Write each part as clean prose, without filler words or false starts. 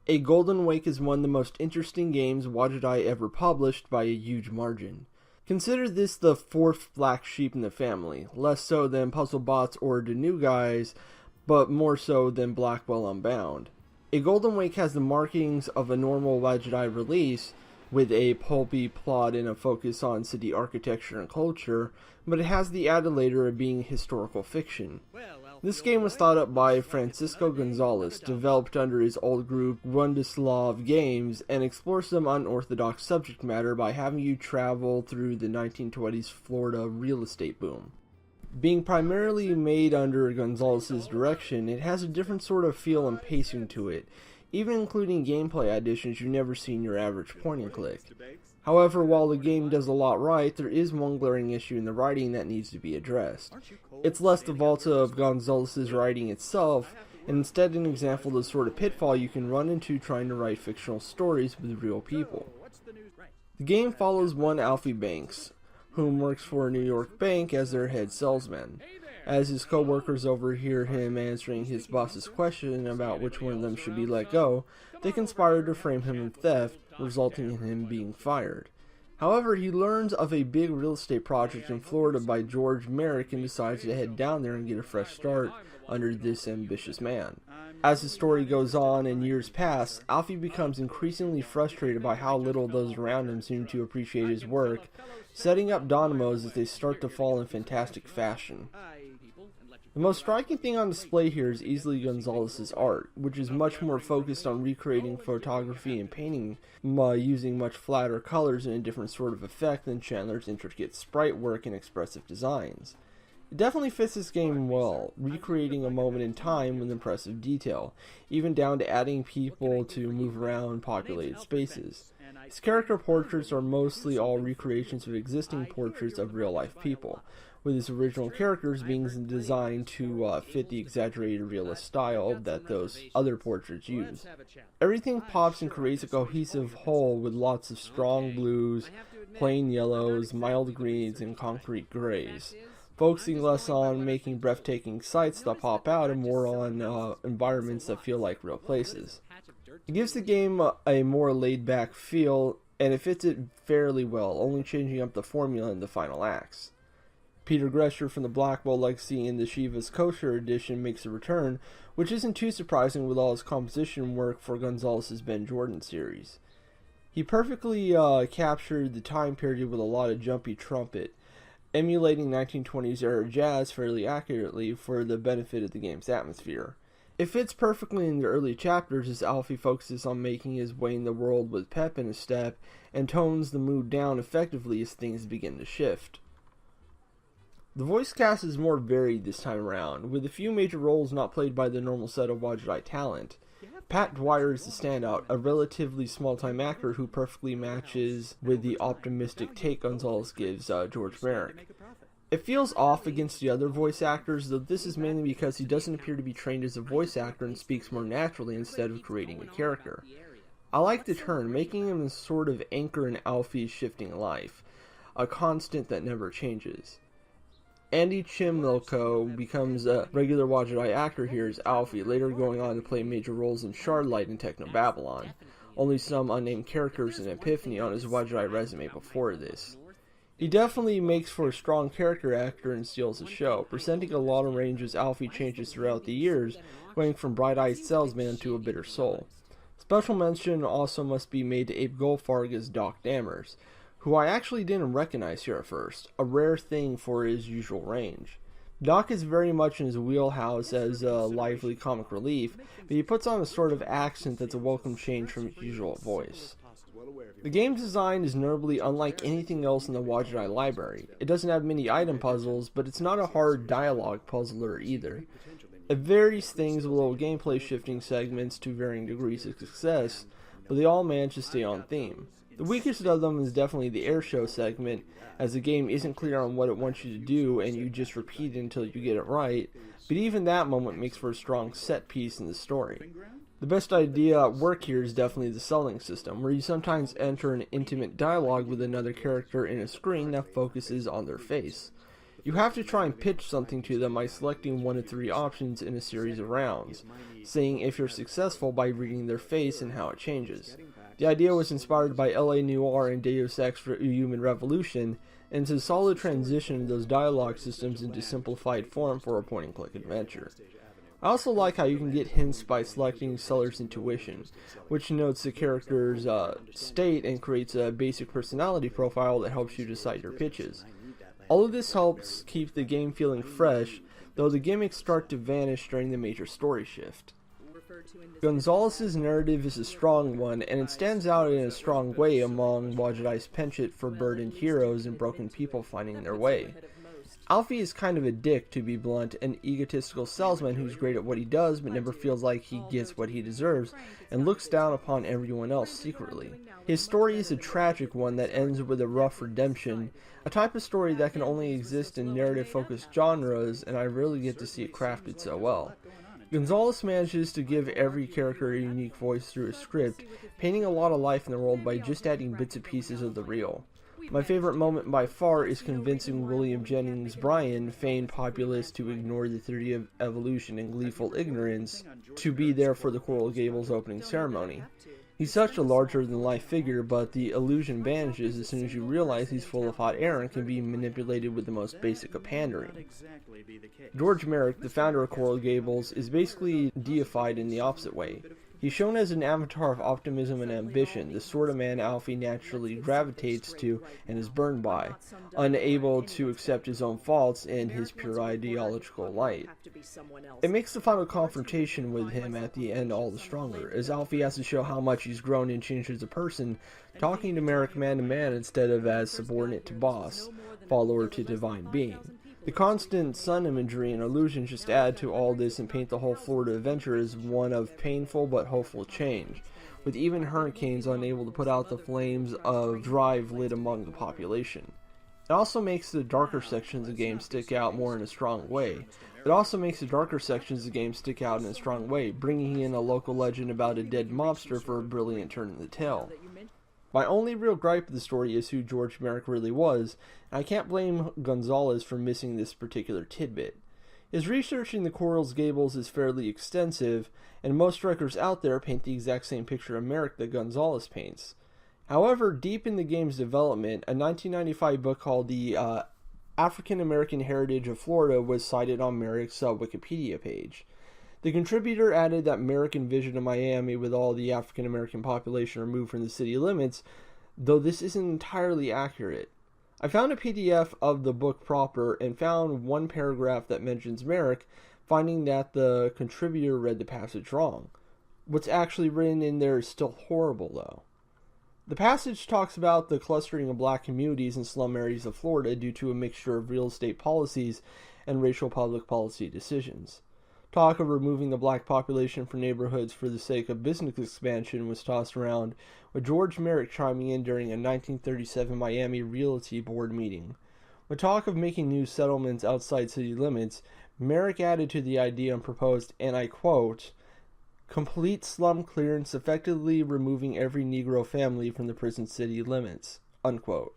A Golden Wake is one of the most interesting games Wadjet Eye ever published by a huge margin. Consider this the fourth black sheep in the family, less so than Puzzle Bots or the New Guys, but more so than Blackwell Unbound. A Golden Wake has the markings of a normal Wadjet Eye release, with a pulpy plot and a focus on city architecture and culture, but it has the added layer of being historical fiction. This game was thought up by Francisco Gonzalez, developed under his old group Rundislav Games, and explores some unorthodox subject matter by having you travel through the 1920s Florida real estate boom. Being primarily made under Gonzalez's direction, it has a different sort of feel and pacing to it, even including gameplay additions you never see in your average point and click. However, while the game does a lot right, there is one glaring issue in the writing that needs to be addressed. It's less the vault of Gonzalez's writing itself, and instead an example of the sort of pitfall you can run into trying to write fictional stories with real people. The game follows one Alfie Banks, whom works for a New York bank as their head salesman. As his co-workers overhear him answering his boss's question about which one of them should be let go, they conspire to frame him in theft, resulting in him being fired. However, he learns of a big real estate project in Florida by George Merrick and decides to head down there and get a fresh start under this ambitious man. As the story goes on and years pass, Alfie becomes increasingly frustrated by how little those around him seem to appreciate his work, setting up dominoes as they start to fall in fantastic fashion. The most striking thing on display here is easily Gonzalez's art, which is much more focused on recreating photography and painting using much flatter colors and a different sort of effect than Chandler's intricate sprite work and expressive designs. It definitely fits this game well, recreating a moment in time with impressive detail, even down to adding people to move around populated spaces. His character portraits are mostly all recreations of existing portraits of real-life people, with his original characters being designed to fit the exaggerated realist style that those other portraits use. Everything pops and creates a cohesive whole with lots of strong blues, plain yellows, mild greens, and concrete grays, focusing less on making breathtaking sights that pop out and more on environments that feel like real places. It gives the game a more laid-back feel, and it fits it fairly well, only changing up the formula in the final acts. Peter Gresher from the Blackwell Legacy and the Shiva's Kosher edition makes a return, which isn't too surprising with all his composition work for Gonzalez's Ben Jordan series. He perfectly captured the time period with a lot of jumpy trumpet, emulating 1920s era jazz fairly accurately for the benefit of the game's atmosphere. It fits perfectly in the early chapters as Alfie focuses on making his way in the world with pep in his step and tones the mood down effectively as things begin to shift. The voice cast is more varied this time around, with a few major roles not played by the normal set of Wadjet Eye talent. Pat Dwyer is the standout, a relatively small-time actor who perfectly matches with the optimistic take Gonzalez gives George Merrick. It feels off against the other voice actors, though this is mainly because he doesn't appear to be trained as a voice actor and speaks more naturally instead of creating a character. I like the turn, making him a sort of anchor in Alfie's shifting life, a constant that never changes. Andy Chimilko becomes a regular Wadjet Eye actor here as Alfie, later going on to play major roles in Shardlight and Techno Babylon, only some unnamed characters in Epiphany on his Wadjet Eye resume before this. He definitely makes for a strong character actor and steals the show, presenting a lot of range as Alfie changes throughout the years, going from bright-eyed salesman to a bitter soul. Special mention also must be made to Abe Goldfarb as Doc Dammers, who I actually didn't recognize here at first, a rare thing for his usual range. Doc is very much in his wheelhouse as a lively comic relief, but he puts on a sort of accent that's a welcome change from his usual voice. The game's design is notably unlike anything else in the Wadjet Eye library. It doesn't have many item puzzles, but it's not a hard dialogue puzzler either. It varies things with little gameplay shifting segments to varying degrees of success, but they all manage to stay on theme. The weakest of them is definitely the airshow segment, as the game isn't clear on what it wants you to do and you just repeat it until you get it right, but even that moment makes for a strong set piece in the story. The best idea at work here is definitely the selling system, where you sometimes enter an intimate dialogue with another character in a screen that focuses on their face. You have to try and pitch something to them by selecting one of 3 options in a series of rounds, seeing if you're successful by reading their face and how it changes. The idea was inspired by LA Noire and Deus Ex Human Revolution, and it's a solid transition of those dialogue systems into simplified form for a point-and-click adventure. I also like how you can get hints by selecting Seller's Intuition, which notes the character's state and creates a basic personality profile that helps you decide your pitches. All of this helps keep the game feeling fresh, though the gimmicks start to vanish during the major story shift. Gonzalez's narrative is a strong one, and it stands out in a strong way among Wadjet Eye's penchant for burdened heroes and broken people finding their way. Alfie is kind of a dick, to be blunt, an egotistical salesman who's great at what he does but never feels like he gets what he deserves, and looks down upon everyone else secretly. His story is a tragic one that ends with a rough redemption, a type of story that can only exist in narrative-focused genres, and I rarely get to see it crafted so well. Gonzalez manages to give every character a unique voice through a script, painting a lot of life in the world by just adding bits and pieces of the real. My favorite moment by far is convincing William Jennings Bryan, famed populist to ignore the theory of evolution and gleeful ignorance, to be there for the Coral Gables opening ceremony. He's such a larger-than-life figure, but the illusion vanishes as soon as you realize he's full of hot air and can be manipulated with the most basic of pandering. George Merrick, the founder of Coral Gables, is basically deified in the opposite way. He's shown as an avatar of optimism and ambition, the sort of man Alfie naturally gravitates to and is burned by, unable to accept his own faults and his pure ideological light. It makes the final confrontation with him at the end all the stronger, as Alfie has to show how much he's grown and changed as a person, talking to Merrick man to man instead of as subordinate to boss, follower to divine being. The constant sun imagery and illusions just add to all this and paint the whole Florida adventure as one of painful but hopeful change, with even hurricanes unable to put out the flames of drive lit among the population. It also makes the darker sections of the game stick out more in a strong way. Bringing in a local legend about a dead mobster for a brilliant turn in the tale. My only real gripe of the story is who George Merrick really was, and I can't blame Gonzalez for missing this particular tidbit. His research in the Coral Gables is fairly extensive, and most records out there paint the exact same picture of Merrick that Gonzalez paints. However, deep in the game's development, a 1995 book called The African American Heritage of Florida was cited on Merrick's Wikipedia page. The contributor added that Merrick envisioned a Miami with all the African American population removed from the city limits, though this isn't entirely accurate. I found a PDF of the book proper and found one paragraph that mentions Merrick, finding that the contributor read the passage wrong. What's actually written in there is still horrible, though. The passage talks about the clustering of black communities in slum areas of Florida due to a mixture of real estate policies and racial public policy decisions. Talk of removing the black population from neighborhoods for the sake of business expansion was tossed around, with George Merrick chiming in during a 1937 Miami Realty Board meeting. With talk of making new settlements outside city limits, Merrick added to the idea and proposed, and I quote, "complete slum clearance, effectively removing every Negro family from the prison city limits," unquote.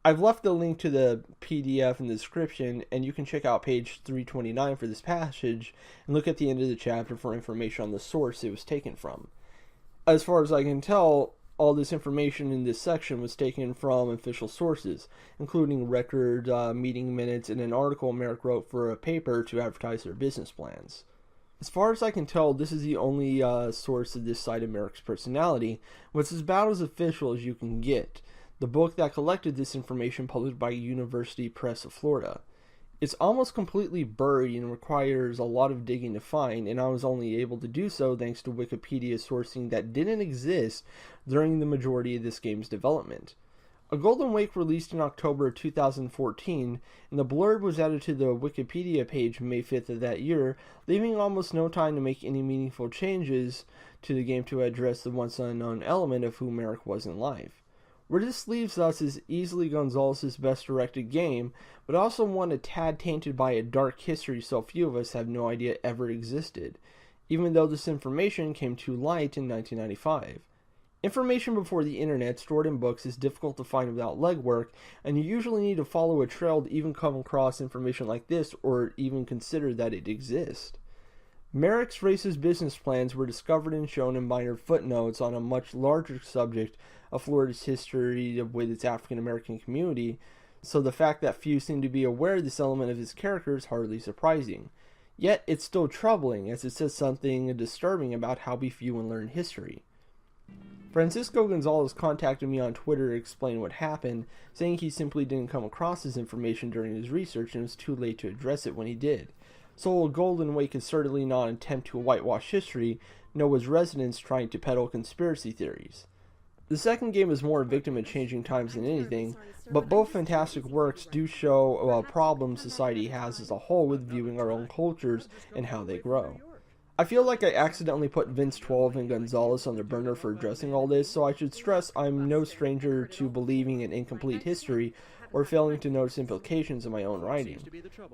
I've left the link to the PDF in the description, and you can check out page 329 for this passage and look at the end of the chapter for information on the source it was taken from. As far as I can tell, all this information in this section was taken from official sources, including record meeting minutes and an article Merrick wrote for a paper to advertise their business plans. As far as I can tell, this is the only source of this side of Merrick's personality, which is about as official as you can get. The book that collected this information published by University Press of Florida. It's almost completely buried and requires a lot of digging to find, and I was only able to do so thanks to Wikipedia sourcing that didn't exist during the majority of this game's development. A Golden Wake released in October 2014, and the blurb was added to the Wikipedia page May 5th of that year, leaving almost no time to make any meaningful changes to the game to address the once unknown element of who Merrick was in life. Where this leaves us is easily Gonzalez's best directed game, but also one a tad tainted by a dark history so few of us have no idea ever existed, even though this information came to light in 1995. Information before the internet stored in books is difficult to find without legwork, and you usually need to follow a trail to even come across information like this or even consider that it exists. Merrick's racist business plans were discovered and shown in minor footnotes on a much larger subject of Florida's history with its African American community, so the fact that few seem to be aware of this element of his character is hardly surprising. Yet it's still troubling, as it says something disturbing about how we view and learn history. Francisco Gonzalez contacted me on Twitter to explain what happened, saying he simply didn't come across this information during his research and it was too late to address it when he did. So a Golden Wake is certainly not an attempt to whitewash history, nor was Resonance trying to peddle conspiracy theories. The second game is more a victim of changing times than anything, but both fantastic works do show problems society has as a whole with viewing our own cultures and how they grow. I feel like I accidentally put Vince 12 and Gonzalez on the burner for addressing all this, so I should stress I'm no stranger to believing in incomplete history or failing to notice implications in my own writing.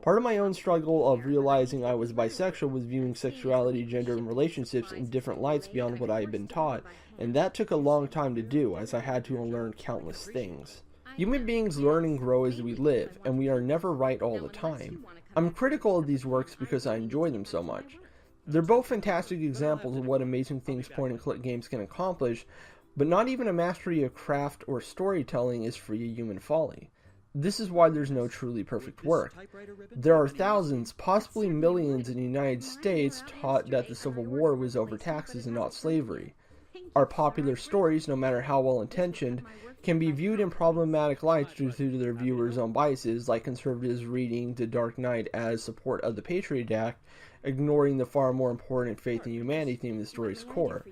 Part of my own struggle of realizing I was bisexual was viewing sexuality, gender, and relationships in different lights beyond what I had been taught, and that took a long time to do, as I had to unlearn countless things. Human beings learn and grow as we live, and we are never right all the time. I'm critical of these works because I enjoy them so much. They're both fantastic examples of what amazing things point-and-click games can accomplish, but not even a mastery of craft or storytelling is free of human folly. This is why there's no truly perfect work. There are thousands, possibly millions in the United States taught that the Civil War was over taxes and not slavery. Our popular stories, no matter how well-intentioned, can be viewed in problematic lights due to their viewers' own biases, like conservatives reading The Dark Knight as support of the Patriot Act, ignoring the far more important faith and humanity theme of the story's core.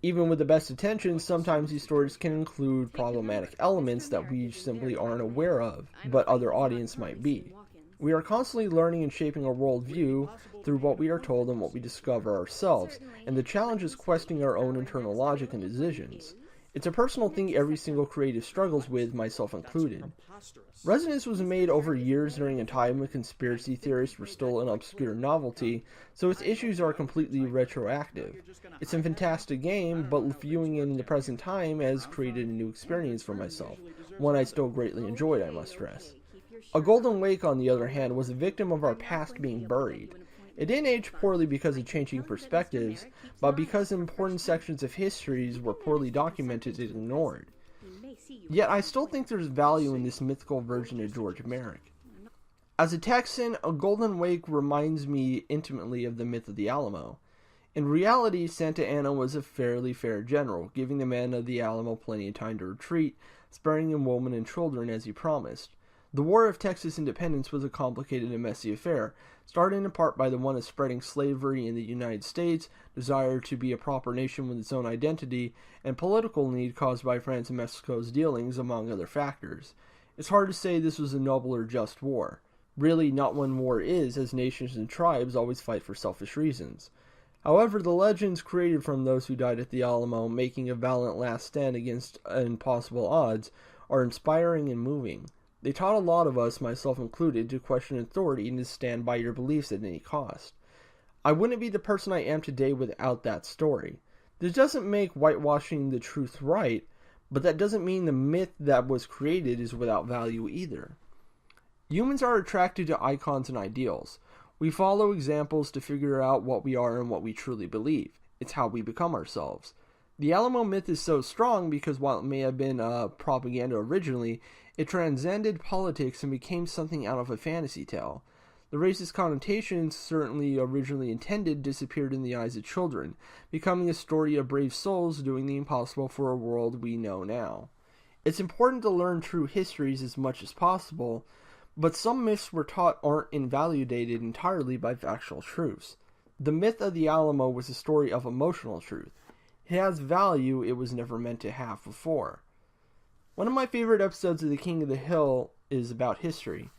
Even with the best intentions, sometimes these stories can include problematic elements that we simply aren't aware of, but other audiences might be. We are constantly learning and shaping our worldview through what we are told and what we discover ourselves, and the challenge is questioning our own internal logic and decisions. It's a personal thing every single creative struggles with, myself included. Resonance was made over years during a time when conspiracy theorists were still an obscure novelty, so its issues are completely retroactive. It's a fantastic game, but viewing it in the present time has created a new experience for myself, one I still greatly enjoyed, I must stress. A Golden Wake, on the other hand, was a victim of our past being buried. It didn't age poorly because of changing perspectives, but because important sections of histories were poorly documented and ignored. Yet I still think there's value in this mythical version of George Merrick. As a Texan, A Golden Wake reminds me intimately of the myth of the Alamo. In reality, Santa Anna was a fairly fair general, giving the men of the Alamo plenty of time to retreat, sparing them women and children as he promised. The War of Texas Independence was a complicated and messy affair, started in part by the one of spreading slavery in the United States, desire to be a proper nation with its own identity, and political need caused by France and Mexico's dealings, among other factors. It's hard to say this was a noble or just war. Really, not when war is, as nations and tribes always fight for selfish reasons. However, the legends created from those who died at the Alamo, making a valiant last stand against impossible odds, are inspiring and moving. They taught a lot of us, myself included, to question authority and to stand by your beliefs at any cost. I wouldn't be the person I am today without that story. This doesn't make whitewashing the truth right, but that doesn't mean the myth that was created is without value either. Humans are attracted to icons and ideals. We follow examples to figure out what we are and what we truly believe. It's how we become ourselves. The Alamo myth is so strong because while it may have been propaganda originally, it transcended politics and became something out of a fantasy tale. The racist connotations certainly originally intended disappeared in the eyes of children, becoming a story of brave souls doing the impossible for a world we know now. It's important to learn true histories as much as possible, but some myths we're taught aren't invalidated entirely by factual truths. The myth of the Alamo was a story of emotional truth. It has value it was never meant to have before. One of my favorite episodes of The King of the Hill is about history.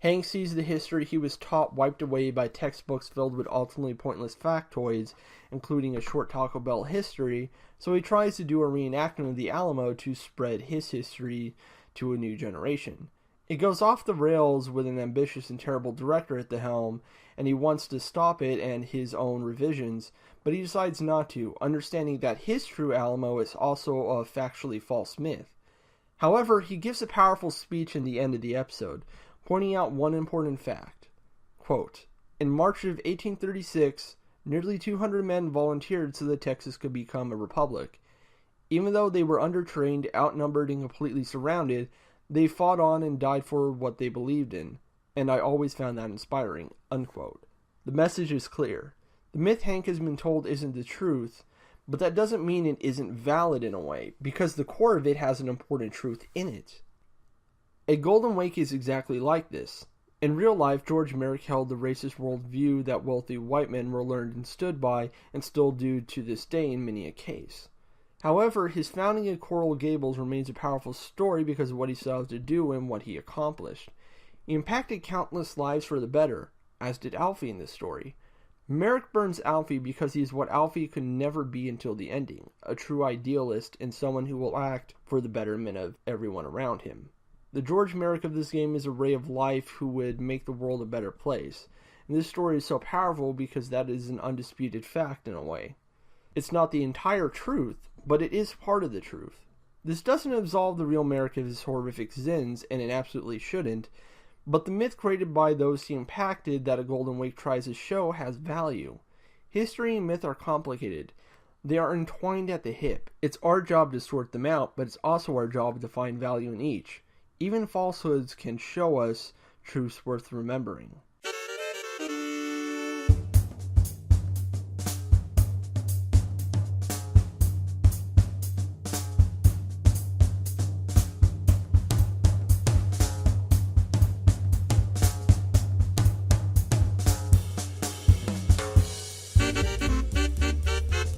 Hank sees the history he was taught wiped away by textbooks filled with ultimately pointless factoids, including a short Taco Bell history, so he tries to do a reenactment of the Alamo to spread his history to a new generation. It goes off the rails with an ambitious and terrible director at the helm, and he wants to stop it and his own revisions, but he decides not to, understanding that his true Alamo is also a factually false myth. However, he gives a powerful speech in the end of the episode, pointing out one important fact. Quote, "In March of 1836, nearly 200 men volunteered so that Texas could become a republic. Even though they were undertrained, outnumbered, and completely surrounded, they fought on and died for what they believed in, and I always found that inspiring." Unquote. The message is clear. The myth Hank has been told isn't the truth, but that doesn't mean it isn't valid in a way, because the core of it has an important truth in it. A Golden Wake is exactly like this. In real life, George Merrick held the racist worldview that wealthy white men were learned and stood by, and still do to this day in many a case. However, his founding of Coral Gables remains a powerful story because of what he set out to do and what he accomplished. He impacted countless lives for the better, as did Alfie in this story. Merrick burns Alfie because he is what Alfie could never be until the ending, a true idealist and someone who will act for the betterment of everyone around him. The George Merrick of this game is a ray of life who would make the world a better place, and this story is so powerful because that is an undisputed fact in a way. It's not the entire truth, but it is part of the truth. This doesn't absolve the real Merrick of his horrific sins, and it absolutely shouldn't, but the myth created by those he impacted that A Golden Wake tries to show has value. History and myth are complicated. They are entwined at the hip. It's our job to sort them out, but it's also our job to find value in each. Even falsehoods can show us truths worth remembering.